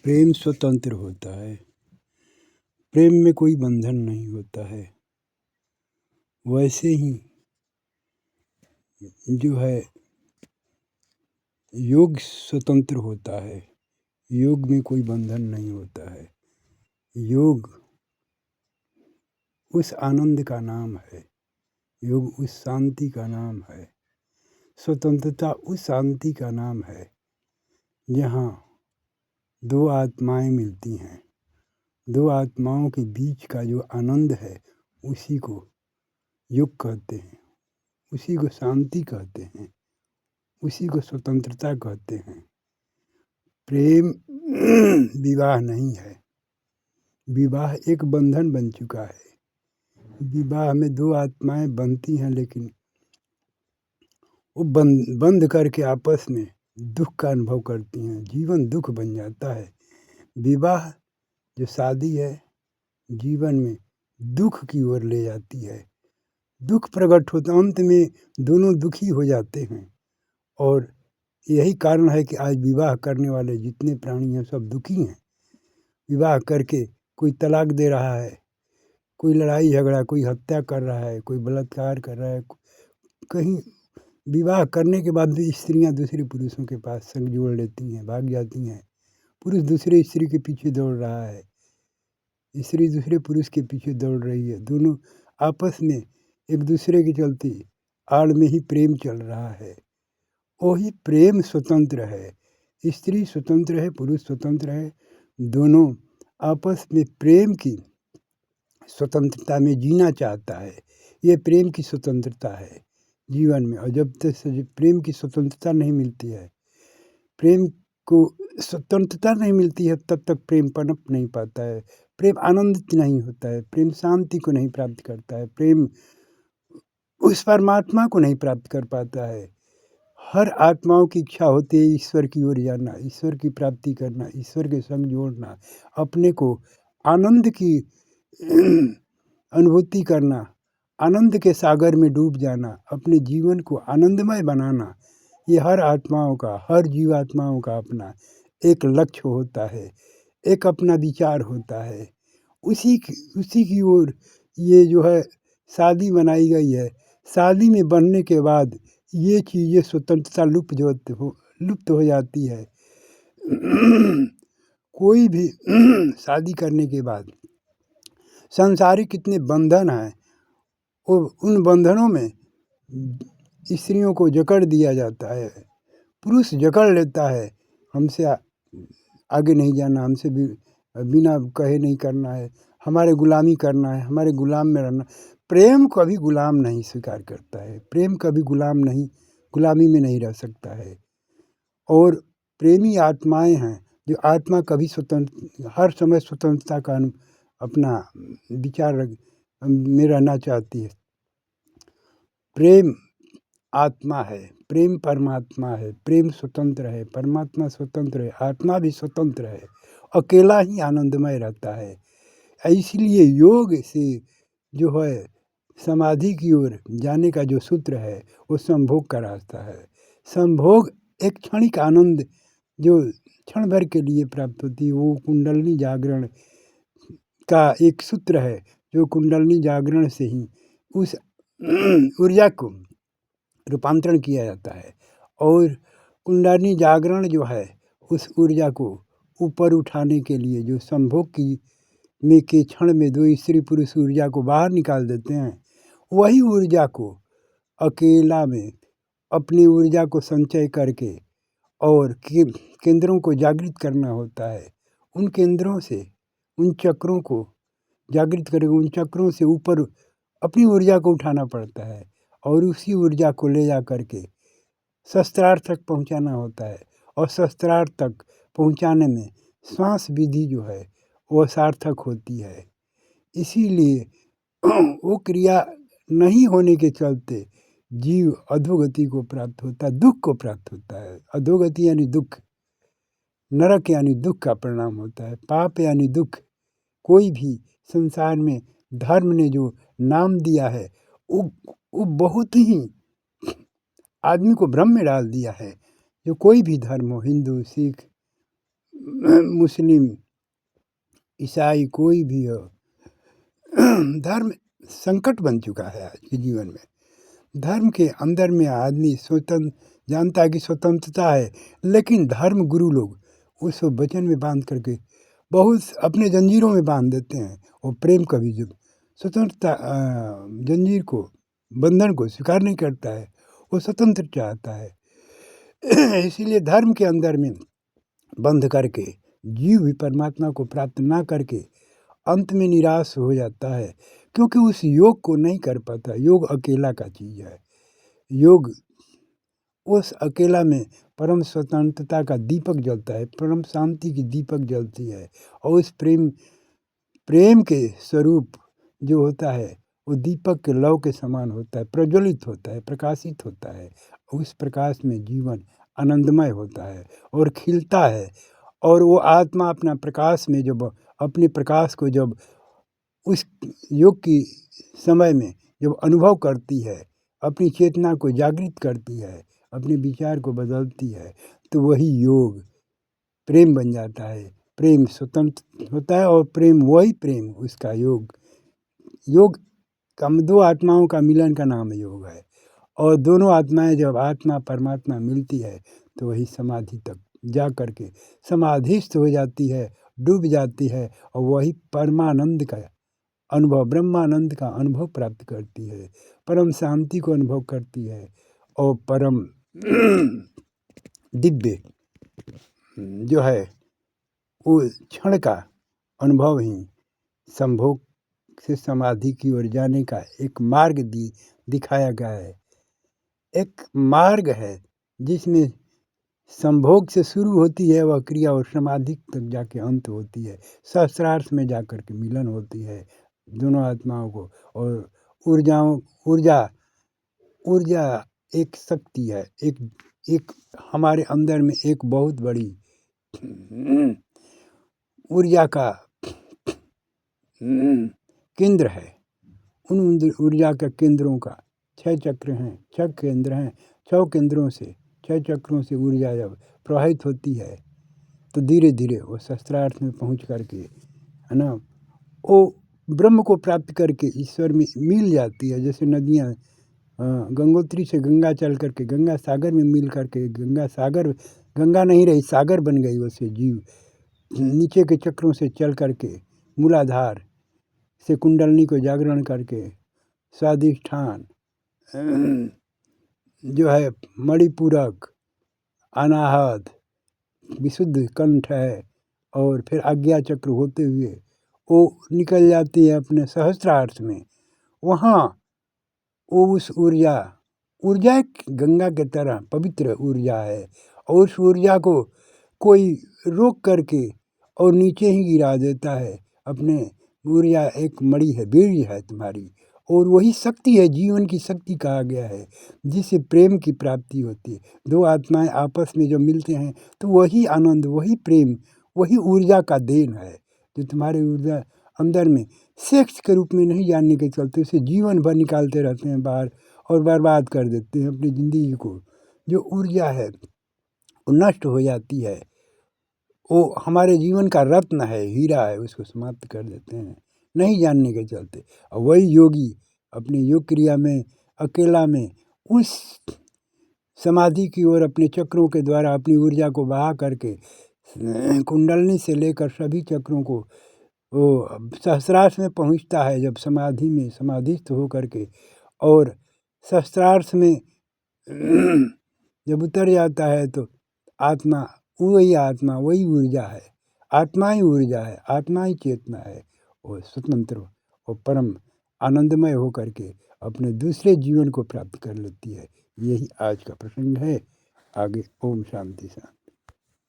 प्रेम स्वतंत्र होता है। प्रेम में कोई बंधन नहीं होता है। वैसे ही जो है योग स्वतंत्र होता है। योग में कोई बंधन नहीं होता है। योग उस आनंद का नाम है। योग उस शांति का नाम है। स्वतंत्रता उस शांति का नाम है जहाँ दो आत्माएं मिलती हैं। दो आत्माओं के बीच का जो आनंद है उसी को योग कहते हैं, उसी को शांति कहते हैं, उसी को स्वतंत्रता कहते हैं। प्रेम विवाह नहीं है। विवाह एक बंधन बन चुका है। विवाह में दो आत्माएं बनती हैं, लेकिन वो बंध करके आपस में दुख का अनुभव करती हैं। जीवन दुख बन जाता है। विवाह जो शादी है जीवन में दुख की ओर ले जाती है। दुख प्रकट होता, अंत में दोनों दुखी हो जाते हैं। और यही कारण है कि आज विवाह करने वाले जितने प्राणी हैं सब दुखी हैं। विवाह करके कोई तलाक दे रहा है, कोई लड़ाई झगड़ा, कोई हत्या कर रहा है, कोई बलात्कार कर रहा है। कहीं विवाह करने के बाद भी स्त्रियां दूसरे पुरुषों के पास संग जोड़ लेती हैं, भाग जाती हैं। पुरुष दूसरे स्त्री के पीछे दौड़ रहा है, स्त्री दूसरे पुरुष के पीछे दौड़ रही है। दोनों आपस में एक दूसरे के चलते आड़ में ही प्रेम चल रहा है। वही प्रेम स्वतंत्र है। स्त्री स्वतंत्र है, पुरुष स्वतंत्र है। दोनों आपस में प्रेम की स्वतंत्रता में जीना चाहता है। ये प्रेम की स्वतंत्रता है जीवन में। और जब तक प्रेम की स्वतंत्रता नहीं मिलती है, प्रेम को स्वतंत्रता नहीं मिलती है, तब तक प्रेम पनप नहीं पाता है। प्रेम आनंदित नहीं होता है। प्रेम शांति को नहीं प्राप्त करता है। प्रेम उस परमात्मा को नहीं प्राप्त कर पाता है। हर आत्माओं की इच्छा होती है ईश्वर की ओर जाना, ईश्वर की प्राप्ति करना, ईश्वर के संग जोड़ना, अपने को आनंद की अनुभूति करना, आनंद के सागर में डूब जाना, अपने जीवन को आनंदमय बनाना। ये हर आत्माओं का, हर जीवात्माओं का अपना एक लक्ष्य होता है, एक अपना विचार होता है। उसी की ओर ये जो है शादी बनाई गई है। शादी में बनने के बाद ये चीज़ें स्वतंत्रता लुप्त हो जाती है। कोई भी शादी करने के बाद सांसारिक कितने बंधन हैं, वो उन बंधनों में स्त्रियों को जकड़ दिया जाता है। पुरुष जकड़ लेता है, हमसे आगे नहीं जाना, हमसे भी बिना कहे नहीं करना है, हमारे गुलामी करना है, हमारे गुलाम में रहना। प्रेम कभी गुलाम नहीं स्वीकार करता है। प्रेम कभी गुलामी में नहीं रह सकता है। और प्रेमी आत्माएं हैं जो आत्मा कभी हर समय स्वतंत्रता का अपना विचार में रहना चाहती है। प्रेम आत्मा है, प्रेम परमात्मा है। प्रेम स्वतंत्र है, परमात्मा स्वतंत्र है, आत्मा भी स्वतंत्र है। अकेला ही आनंदमय रहता है। इसलिए योग से जो है समाधि की ओर जाने का जो सूत्र है वो संभोग का रास्ता है। संभोग एक क्षणिक आनंद जो क्षण भर के लिए प्राप्त होती है, वो कुंडलिनी जागरण का एक सूत्र है। जो कुंडलिनी जागरण से ही उस ऊर्जा को रूपांतरण किया जाता है। और कुंडलिनी जागरण जो है उस ऊर्जा को ऊपर उठाने के लिए जो संभोग के क्षण में दो स्त्री पुरुष ऊर्जा को बाहर निकाल देते हैं, वही ऊर्जा को अकेला में अपनी ऊर्जा को संचय करके और केंद्रों को जागृत करना होता है। उन केंद्रों से उन चक्रों को जागृत करके उन चक्रों से ऊपर अपनी ऊर्जा को उठाना पड़ता है और उसी ऊर्जा को ले जा करके शस्त्रार्थ तक पहुँचाना होता है। और शस्त्रार्थ तक पहुँचाने में श्वास विधि जो है वो सार्थक होती है। इसीलिए वो क्रिया नहीं होने के चलते जीव अधोगति को प्राप्त होता है, दुख को प्राप्त होता है। अधोगति यानी दुख, नरक यानी दुख का परिणाम होता है, पाप यानी दुख। कोई भी संसार में धर्म ने जो नाम दिया है वो बहुत ही आदमी को भ्रम में डाल दिया है। जो कोई भी धर्म हो, हिंदू, सिख, मुस्लिम, ईसाई कोई भी हो, धर्म संकट बन चुका है आज के जीवन में। धर्म के अंदर में आदमी स्वतंत्र जानता है कि स्वतंत्रता है, लेकिन धर्म गुरु लोग उस वचन में बांध करके बहुत अपने जंजीरों में बांध देते हैं। और प्रेम कभी जब स्वतंत्रता जंजीर को, बंधन को स्वीकार नहीं करता है, वो स्वतंत्र चाहता है। इसीलिए धर्म के अंदर में बंध करके जीव भी परमात्मा को प्राप्त ना करके अंत में निराश हो जाता है, क्योंकि उस योग को नहीं कर पाता। योग अकेला का चीज़ है। योग उस अकेला में परम स्वतंत्रता का दीपक जलता है, परम शांति की दीपक जलती है। और उस प्रेम के स्वरूप जो होता है वो दीपक के लौ के समान होता है, प्रज्वलित होता है, प्रकाशित होता है। उस प्रकाश में जीवन आनंदमय होता है और खिलता है। और वो आत्मा अपना प्रकाश में जब अपने प्रकाश को जब उस योग की समय में जब अनुभव करती है, अपनी चेतना को जागृत करती है, अपने विचार को बदलती है, तो वही योग प्रेम बन जाता है। प्रेम स्वतंत्र होता है और प्रेम वही प्रेम उसका योग। योग दो आत्माओं का मिलन का नाम योग है। और दोनों आत्माएं जब आत्मा परमात्मा मिलती है तो वही समाधि तक जा करके समाधिस्थ हो जाती है, डूब जाती है और वही परमानंद का अनुभव, ब्रह्मानंद का अनुभव प्राप्त करती है, परम शांति को अनुभव करती है और परम दिव्य जो है वो क्षण का अनुभव ही संभोग से समाधि की ओर जाने का एक मार्ग दिखाया गया है। एक मार्ग है जिसमें संभोग से शुरू होती है वह क्रिया और समाधि तक जाके अंत होती है। सहस्रार्थ में जाकर के मिलन होती है दोनों आत्माओं को। और ऊर्जा एक शक्ति है, एक हमारे अंदर में एक बहुत बड़ी ऊर्जा का केंद्र है। उन ऊर्जा के केंद्रों का 6 चक्र हैं, 6 केंद्र हैं। 6 केंद्रों से, 6 चक्रों से ऊर्जा जब प्रवाहित होती है तो धीरे धीरे वो सहस्त्रार्थ में पहुँच करके, है ना, वो ब्रह्म को प्राप्त करके ईश्वर में मिल जाती है। जैसे नदियाँ गंगोत्री से गंगा चल करके गंगा सागर में मिल करके गंगा नहीं रही, सागर बन गई। वैसे जीव नीचे के चक्रों से चल करके मूलाधार से कुंडलनी को जागरण करके स्वाधिष्ठान जो है मणिपूरक, अनाहत, विशुद्ध कंठ है और फिर आज्ञा चक्र होते हुए वो निकल जाती है अपने सहस्त्रार्थ में। वहाँ वो उस ऊर्जा एक गंगा के तरह पवित्र ऊर्जा है और उस ऊर्जा को कोई रोक करके और नीचे ही गिरा देता है। अपने ऊर्जा एक मणि है, वीर्य है तुम्हारी, और वही शक्ति है, जीवन की शक्ति कहा गया है, जिससे प्रेम की प्राप्ति होती है। दो आत्माएं आपस में जब मिलते हैं तो वही आनंद, वही प्रेम, वही ऊर्जा का देन है जो तुम्हारे ऊर्जा अंदर में सेक्स के रूप में नहीं जानने के चलते उसे जीवन भर निकालते रहते हैं बाहर और बर्बाद कर देते हैं अपनी ज़िंदगी को। जो ऊर्जा है वो नष्ट हो जाती है, वो हमारे जीवन का रत्न है, हीरा है, उसको समाप्त कर देते हैं नहीं जानने के चलते। और वही योगी अपनी योग क्रिया में अकेला में उस समाधि की ओर अपने चक्रों के द्वारा अपनी ऊर्जा को बहा करके कुंडलनी से लेकर सभी चक्रों को वो सहस्रार्थ में पहुंचता है। जब समाधि में समाधिस्थ हो करके और सहस्रार्थ में जब उतर जाता है तो आत्मा वही ऊर्जा है, आत्मा ही ऊर्जा है, आत्मा ही चेतना है। वो स्वतंत्र और परम आनंदमय हो करके अपने दूसरे जीवन को प्राप्त कर लेती है। यही आज का प्रसंग है। आगे ओम शांति शांति।